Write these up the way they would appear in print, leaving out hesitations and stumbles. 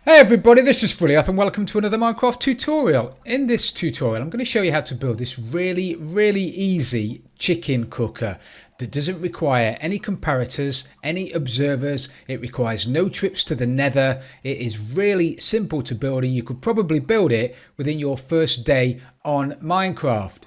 Hey everybody, this is Frilioth and welcome to another Minecraft tutorial. In this tutorial I'm going to show you how to build this really easy chicken cooker that doesn't require any comparators, any observers. It requires no trips to the nether. It is really simple to build and you could probably build it within your first day on Minecraft.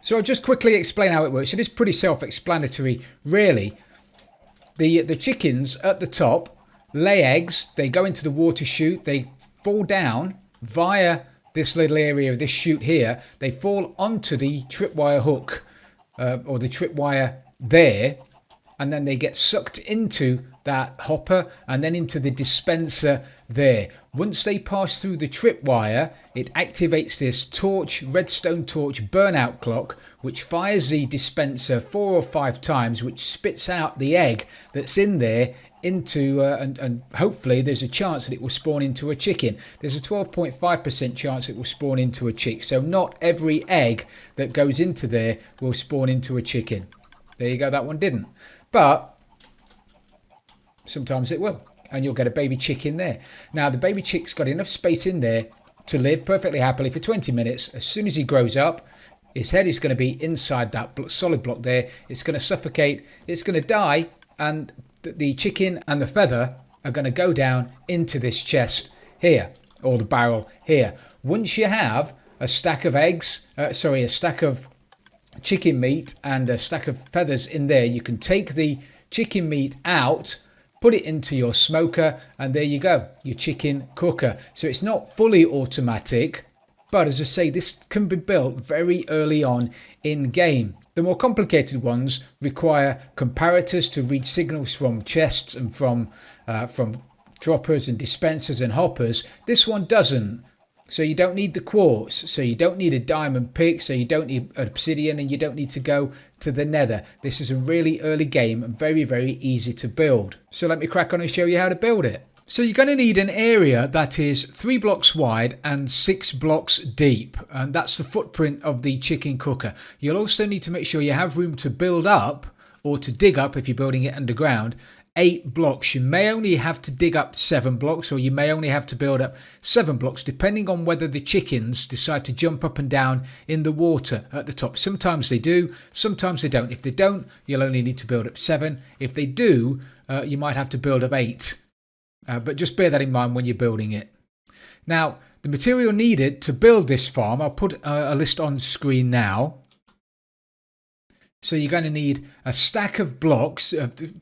So I'll just quickly explain how it works. It is pretty self-explanatory really. The chickens at the top lay eggs, they go into the water chute, they fall down via this little area of this chute here, they fall onto the tripwire hook or the tripwire there, and then they get sucked into that hopper and then into the dispenser there. Once they pass through the tripwire, it activates this torch, redstone torch burnout clock, which fires the dispenser 4 or 5 times, which spits out the egg that's in there into and hopefully there's a chance that it will spawn into a chicken. There's a 12.5% chance it will spawn into a chick, so not every egg that goes into there will spawn into a chicken. There you go, that one didn't, but sometimes it will, and you'll get a baby chick in there. Now the baby chick's got enough space in there to live perfectly happily for 20 minutes. As soon as he grows up, his head is going to be inside that solid block there. It's going to suffocate, it's going to die, and the chicken and the feather are going to go down into this chest here, or the barrel here. Once you have a stack of eggs, a stack of chicken meat and a stack of feathers in there, you can take the chicken meat out, put it into your smoker, and there you go, your chicken cooker. So it's not fully automatic, but as I say, this can be built very early on in game. The more complicated ones require comparators to read signals from chests and from droppers and dispensers and hoppers. This one doesn't. So you don't need the quartz, so you don't need a diamond pick, so you don't need obsidian, and you don't need to go to the nether. This is a really early game and very easy to build. So let me crack on and show you how to build it. So you're going to need an area that is 3 blocks wide and 6 blocks deep, and that's the footprint of the chicken cooker. You'll also need to make sure you have room to build up, or to dig up if you're building it underground, 8 blocks. You may only have to dig up 7 blocks, or you may only have to build up 7 blocks, depending on whether the chickens decide to jump up and down in the water at the top. Sometimes they do, sometimes they don't. If they don't, you'll only need to build up 7. If they do, you might have to build up 8. But just bear that in mind when you're building it. Now, the material needed to build this farm, I'll put a list on screen now. So you're going to need a stack of blocks,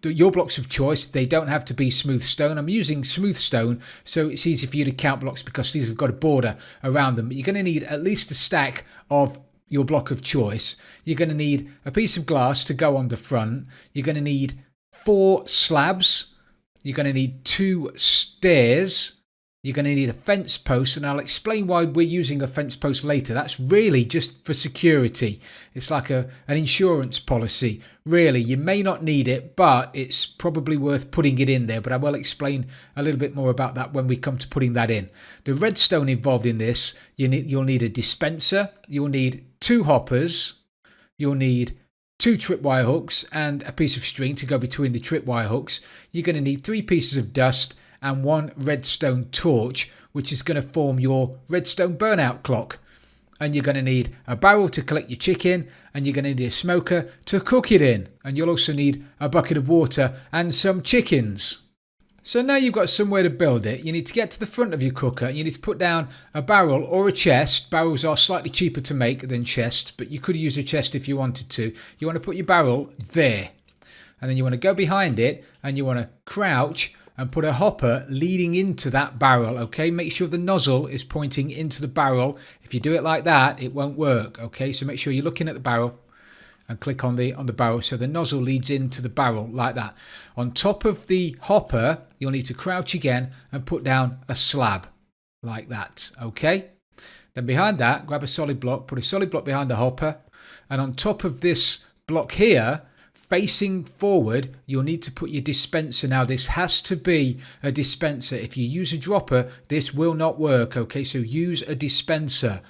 your blocks of choice. They don't have to be smooth stone. I'm using smooth stone, so it's easy for you to count blocks because these have got a border around them. But you're going to need at least a stack of your block of choice. You're going to need a piece of glass to go on the front. You're going to need 4 slabs. You're going to need 2 stairs. You're going to need a fence post, and I'll explain why we're using a fence post later. That's really just for security. It's like an insurance policy. Really, you may not need it, but it's probably worth putting it in there. But I will explain a little bit more about that when we come to putting that in. The redstone involved in this, you'll need a dispenser. You'll need 2 hoppers. You'll need 2 tripwire hooks and a piece of string to go between the tripwire hooks. You're going to need 3 pieces of dust and 1 redstone torch, which is going to form your redstone burnout clock. And you're going to need a barrel to collect your chicken, and you're going to need a smoker to cook it in. And you'll also need a bucket of water and some chickens. So now you've got somewhere to build it, you need to get to the front of your cooker. You need to put down a barrel or a chest. Barrels are slightly cheaper to make than chests, but you could use a chest if you wanted to. You want to put your barrel there. And then you want to go behind it and you want to crouch and put a hopper leading into that barrel, okay? Make sure the nozzle is pointing into the barrel. If you do it like that, it won't work, okay? So make sure you're looking at the barrel and click on the barrel so the nozzle leads into the barrel like that. On top of the hopper, you'll need to crouch again and put down a slab like that, okay? Then behind that, grab a solid block, put a solid block behind the hopper, and on top of this block here, facing forward, you'll need to put your dispenser. Now this has to be a dispenser. If you use a dropper, this will not work, okay? So use a dispenser.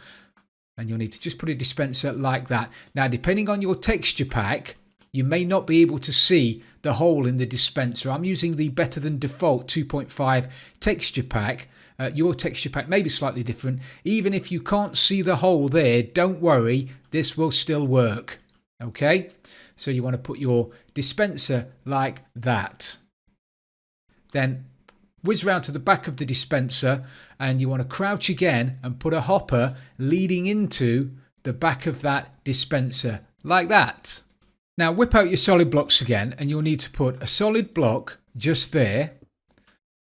And you'll need to just put a dispenser like that. Now, depending on your texture pack, you may not be able to see the hole in the dispenser. I'm using the better than default 2.5 texture pack. Your texture pack may be slightly different. Even if you can't see the hole there, don't worry, this will still work. Okay, so you want to put your dispenser like that. Then whiz round to the back of the dispenser, and you want to crouch again and put a hopper leading into the back of that dispenser like that. Now whip out your solid blocks again, and you'll need to put a solid block just there,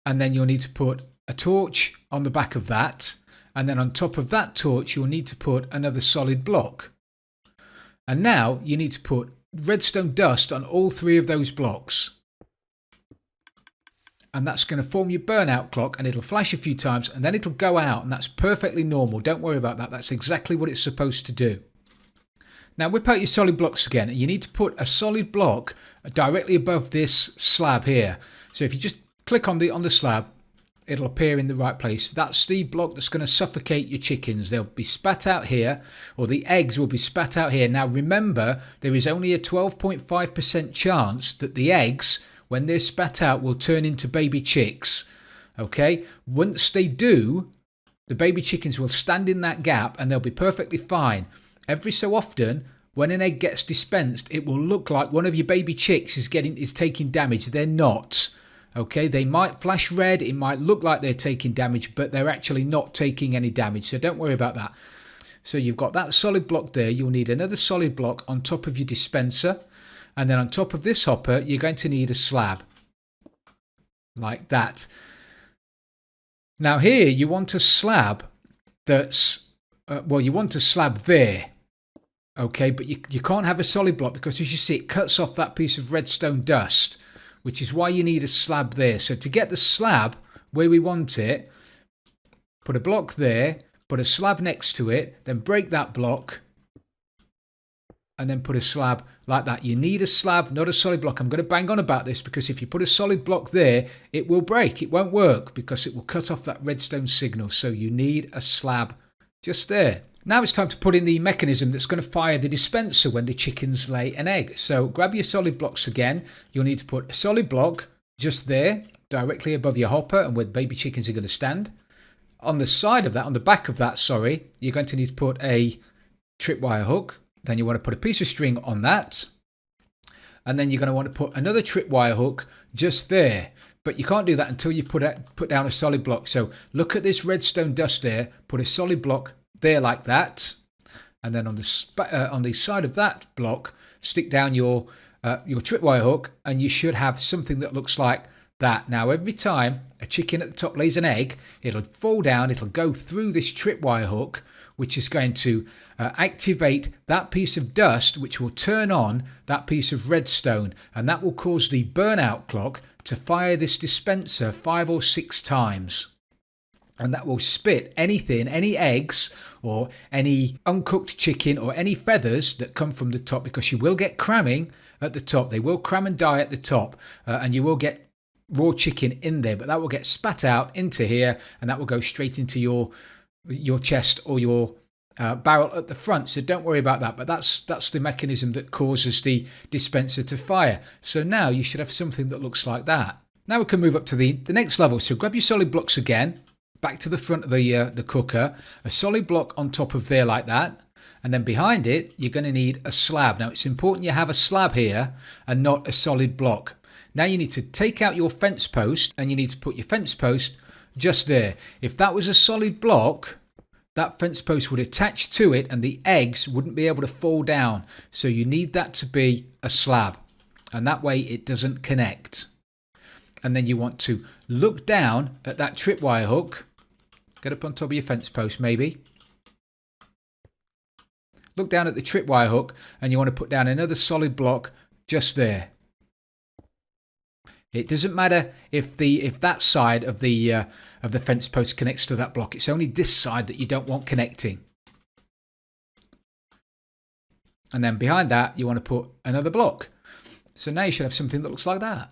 and then you'll need to put a torch on the back of that, and then on top of that torch you'll need to put another solid block. And now you need to put redstone dust on all 3 of those blocks. And that's going to form your burnout clock, and it'll flash a few times and then it'll go out, and that's perfectly normal. Don't worry about that. That's exactly what it's supposed to do. Now whip out your solid blocks again, and you need to put a solid block directly above this slab here. So if you just click on the slab, it'll appear in the right place. That's the block that's going to suffocate your chickens. They'll be spat out here, or the eggs will be spat out here. Now remember, there is only a 12.5% chance that the eggs, when they're spat out, will turn into baby chicks. Okay, once they do, the baby chickens will stand in that gap and they'll be perfectly fine. Every so often, when an egg gets dispensed, it will look like one of your baby chicks is taking damage. They're not. Okay, they might flash red, it might look like they're taking damage, but they're actually not taking any damage, so don't worry about that. So you've got that solid block there. You'll need another solid block on top of your dispenser, and then on top of this hopper you're going to need a slab like that. Now here you want a slab that's you want a slab there, okay, but you can't have a solid block because, as you see, it cuts off that piece of redstone dust, which is why you need a slab there. So to get the slab where we want it, put a block there, put a slab next to it, then break that block, and then put a slab like that. You need a slab, not a solid block. I'm going to bang on about this because if you put a solid block there, it will break. It won't work because it will cut off that redstone signal. So you need a slab just there. Now it's time to put in the mechanism that's going to fire the dispenser when the chickens lay an egg. So grab your solid blocks again. You'll need to put a solid block just there, directly above your hopper and where baby chickens are going to stand. On the side of that, on the back of that, sorry, you're going to need to put a tripwire hook. Then you want to put a piece of string on that. And then you're going to want to put another tripwire hook just there. But you can't do that until you put down a solid block. So look at this redstone dust there. Put a solid block there like that, and then on the side of that block stick down your tripwire hook, and you should have something that looks like that. Now every time a chicken at the top lays an egg, it'll fall down, it'll go through this tripwire hook, which is going to activate that piece of dust, which will turn on that piece of redstone, and that will cause the burnout clock to fire this dispenser 5 or 6 times. And that will spit anything, any eggs or any uncooked chicken or any feathers that come from the top, because you will get cramming at the top. They will cram and die at the top, and you will get raw chicken in there, but that will get spat out into here, and that will go straight into your chest or your barrel at the front. So don't worry about that, but that's the mechanism that causes the dispenser to fire. So now you should have something that looks like that. Now we can move up to the next level. So grab your solid blocks again, back to the front of the cooker, a solid block on top of there like that, and then behind it you're going to need a slab. Now it's important you have a slab here and not a solid block. Now you need to take out your fence post, and you need to put your fence post just there. If that was a solid block, that fence post would attach to it and the eggs wouldn't be able to fall down. So you need that to be a slab, and that way it doesn't connect. And then you want to look down at that tripwire hook. Get up on top of your fence post maybe. Look down at the tripwire hook, and you want to put down another solid block just there. It doesn't matter if that side of the fence post connects to that block. It's only this side that you don't want connecting. And then behind that you want to put another block. So now you should have something that looks like that.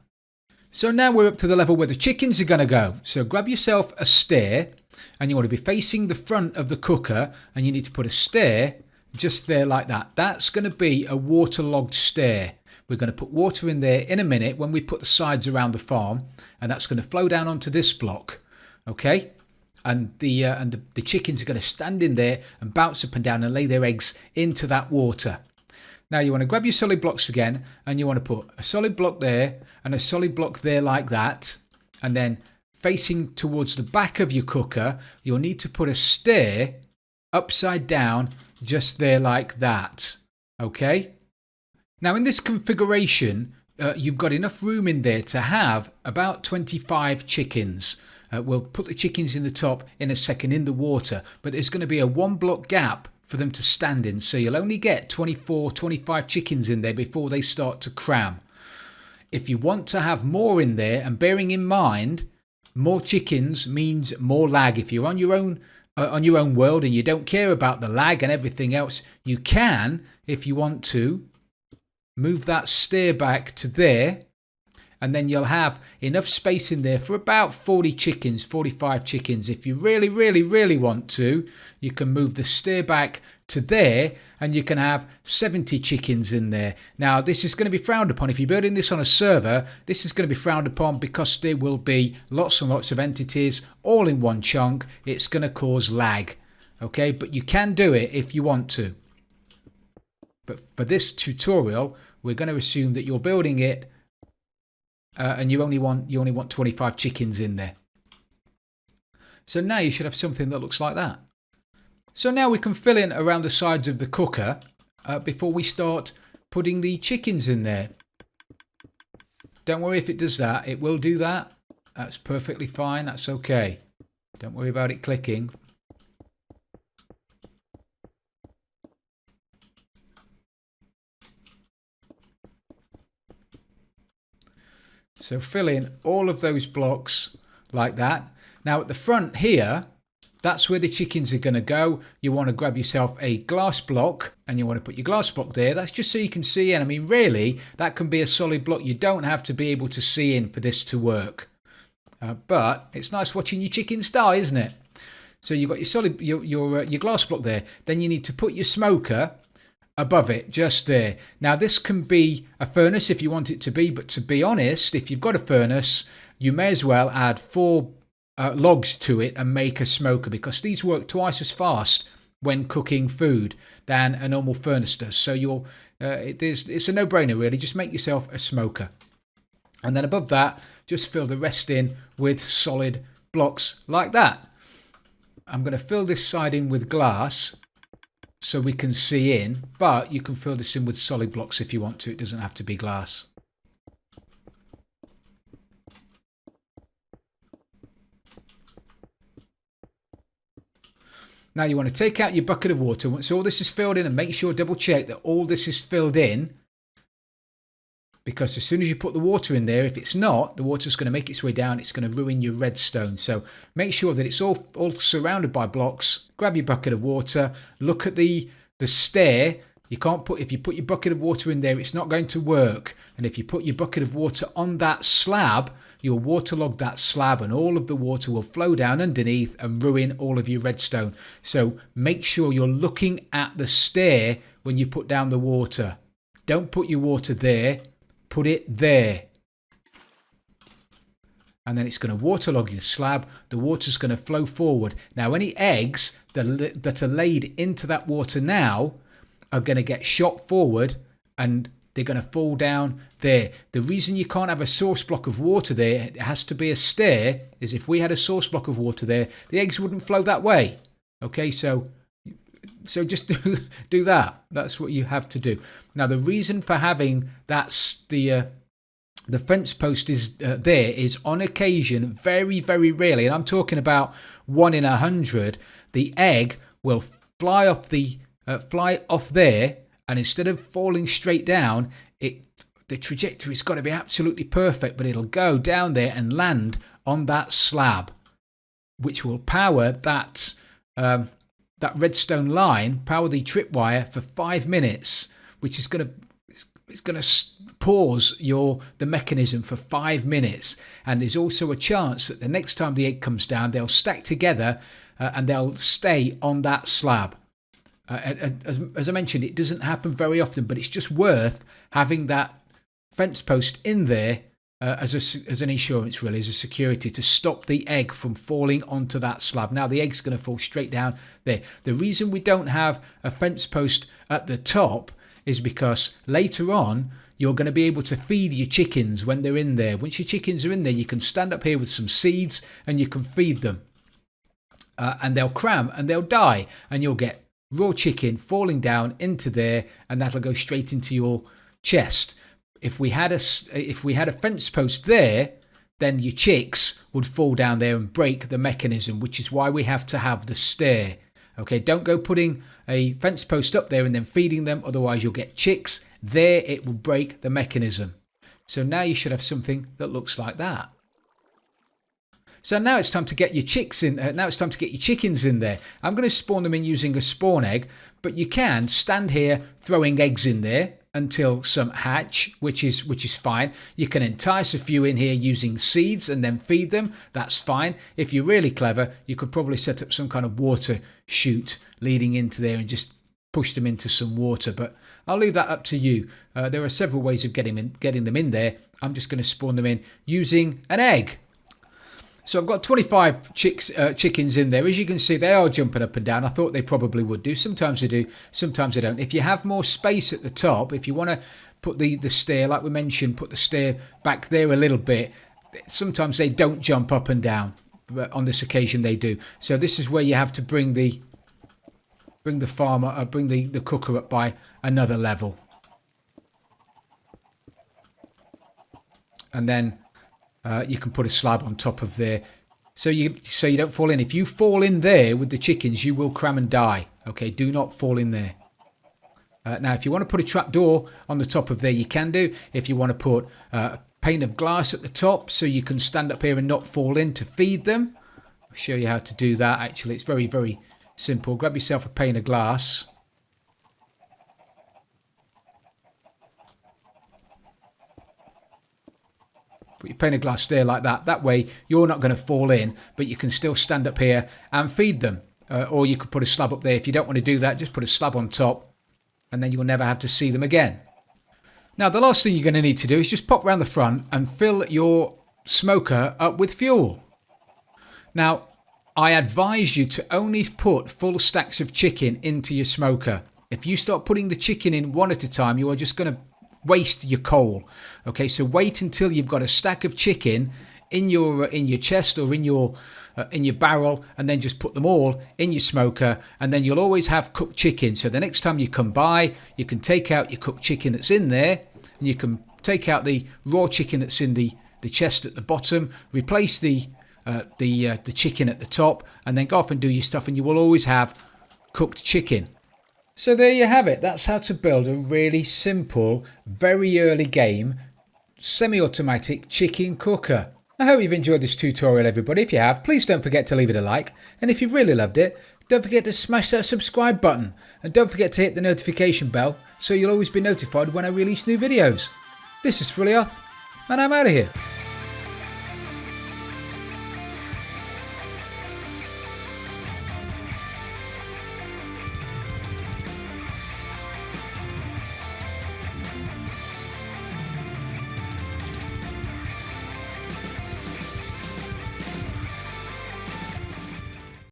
So now we're up to the level where the chickens are going to go. So grab yourself a stair, and you want to be facing the front of the cooker, and you need to put a stair just there like that. That's going to be a waterlogged stair. We're going to put water in there in a minute when we put the sides around the farm, and that's going to flow down onto this block. Okay, and the chickens are going to stand in there and bounce up and down and lay their eggs into that water. Now you want to grab your solid blocks again, and you want to put a solid block there and a solid block there like that, and then facing towards the back of your cooker, you'll need to put a stair upside down just there like that. Okay, now in this configuration you've got enough room in there to have about 25 chickens. We'll put the chickens in the top in a second in the water, but there's going to be a 1 block gap for them to stand in, so you'll only get 24-25 chickens in there before they start to cram. If you want to have more in there, and bearing in mind more chickens means more lag, if you're on your own world and you don't care about the lag and everything else, you can, if you want to, move that stair back to there, and then you'll have enough space in there for about 40 chickens, 45 chickens. If you really want to, you can move the stair back to there, and you can have 70 chickens in there. Now this is going to be frowned upon. If you're building this on a server, this is going to be frowned upon because there will be lots and lots of entities all in one chunk. It's going to cause lag. Okay, but you can do it if you want to. But for this tutorial, we're going to assume that you're building it and you only want 25 chickens in there. So now you should have something that looks like that. So now we can fill in around the sides of the cooker before we start putting the chickens in there. Don't worry if it does that. It will do that. That's perfectly fine. That's okay. Don't worry about it clicking. So fill in all of those blocks like that. Now at the front here, that's where the chickens are going to go. You want to grab yourself a glass block, and you want to put your glass block there. That's just so you can see in. I mean, really, that can be a solid block. You don't have to be able to see in for this to work. But it's nice watching your chickens die, isn't it? So you've got your solid, your glass block there. Then you need to put your smoker above it, just there. Now this can be a furnace if you want it to be, but to be honest, if you've got a furnace, you may as well add 4 logs to it and make a smoker, because these work twice as fast when cooking food than a normal furnace does. So it's a no-brainer really. Just make yourself a smoker, and then above that just fill the rest in with solid blocks like that. I'm going to fill this side in with glass so we can see in, but you can fill this in with solid blocks if you want to. It doesn't have to be glass. Now you want to take out your bucket of water once all this is filled in, and make sure, double check that all this is filled in, because as soon as you put the water in there, if it's not, the water's going to make its way down. It's going to ruin your redstone. So make sure that it's all surrounded by blocks. Grab your bucket of water. Look at the stair. You can't put, if you put your bucket of water in there, it's not going to work. And if you put your bucket of water on that slab, you'll waterlog that slab, and all of the water will flow down underneath and ruin all of your redstone. So make sure you're looking at the stair when you put down the water. Don't put your water there. Put it there, and then it's going to waterlog your slab. The water's going to flow forward. Now any eggs that are laid into that water now are going to get shot forward, and they're going to fall down there. The reason you can't have a source block of water there, it has to be a stair, is if we had a source block of water there, the eggs wouldn't flow that way. Okay, so just do that. That's what you have to do. Now the reason for having the fence post is there is on occasion, very rarely, and I'm talking about 1 in 100, the egg will fly off there, and instead of falling straight down, the trajectory's got to be absolutely perfect, but it'll go down there and land on that slab, which will power that redstone line, power the tripwire for 5 minutes, which is going to pause the mechanism for 5 minutes. And there's also a chance that the next time the egg comes down, they'll stack together and they'll stay on that slab. As I mentioned, it doesn't happen very often, but it's just worth having that fence post in there as an insurance, really, as a security to stop the egg from falling onto that slab. Now the egg's going to fall straight down there. The reason we don't have a fence post at the top is because later on you're going to be able to feed your chickens when they're in there. Once your chickens are in there, you can stand up here with some seeds and you can feed them. And they'll cram and they'll die, and you'll get raw chicken falling down into there, and that'll go straight into your chest. If we had a fence post there, then your chicks would fall down there and break the mechanism, which is why we have to have the stair. Okay, don't go putting a fence post up there and then feeding them, otherwise you'll get chicks. There it will break the mechanism. So now you should have something that looks like that. So now it's time to get your chicks in. Now it's time to get your chickens in there. I'm going to spawn them in using a spawn egg, but you can stand here throwing eggs in there until some hatch, which is fine. You can entice a few in here using seeds and then feed them. That's fine. If you're really clever, you could probably set up some kind of water chute leading into there and just push them into some water. But I'll leave that up to you. There are several ways of getting them in there. I'm just going to spawn them in using an egg. So I've got 25 chickens in there. As you can see, they are jumping up and down. I thought they probably would do. Sometimes they do, sometimes they don't. If you have more space at the top, if you want to put the stair, like we mentioned, put the stair back there a little bit, sometimes they don't jump up and down. But on this occasion, they do. So this is where you have to bring the cooker up by another level. And then you can put a slab on top of there, so you don't fall in. If you fall in there with the chickens, you will cram and die. Okay, do not fall in there. Now, if you want to put a trapdoor on the top of there, you can do. If you want to put a pane of glass at the top, so you can stand up here and not fall in to feed them, I'll show you how to do that. Actually, it's very, very simple. Grab yourself a pane of glass. Put your pane of glass there like that. That way you're not going to fall in, but you can still stand up here and feed them. Or you could put a slab up there. If you don't want to do that, just put a slab on top, and then you'll never have to see them again. Now, the last thing you're going to need to do is just pop round the front and fill your smoker up with fuel. Now, I advise you to only put full stacks of chicken into your smoker. If you start putting the chicken in one at a time, you are just going to waste your coal. Okay, so wait until you've got a stack of chicken in your chest or in your barrel, and then just put them all in your smoker, and then you'll always have cooked chicken. So the next time you come by, you can take out your cooked chicken that's in there, and you can take out the raw chicken that's in the chest at the bottom, replace the chicken at the top, and then go off and do your stuff, and you will always have cooked chicken. So there you have it. That's how to build a really simple, very early game, semi-automatic chicken cooker. I hope you've enjoyed this tutorial, everybody. If you have, please don't forget to leave it a like. And if you've really loved it, don't forget to smash that subscribe button. And don't forget to hit the notification bell so you'll always be notified when I release new videos. This is Frilioth, and I'm out of here.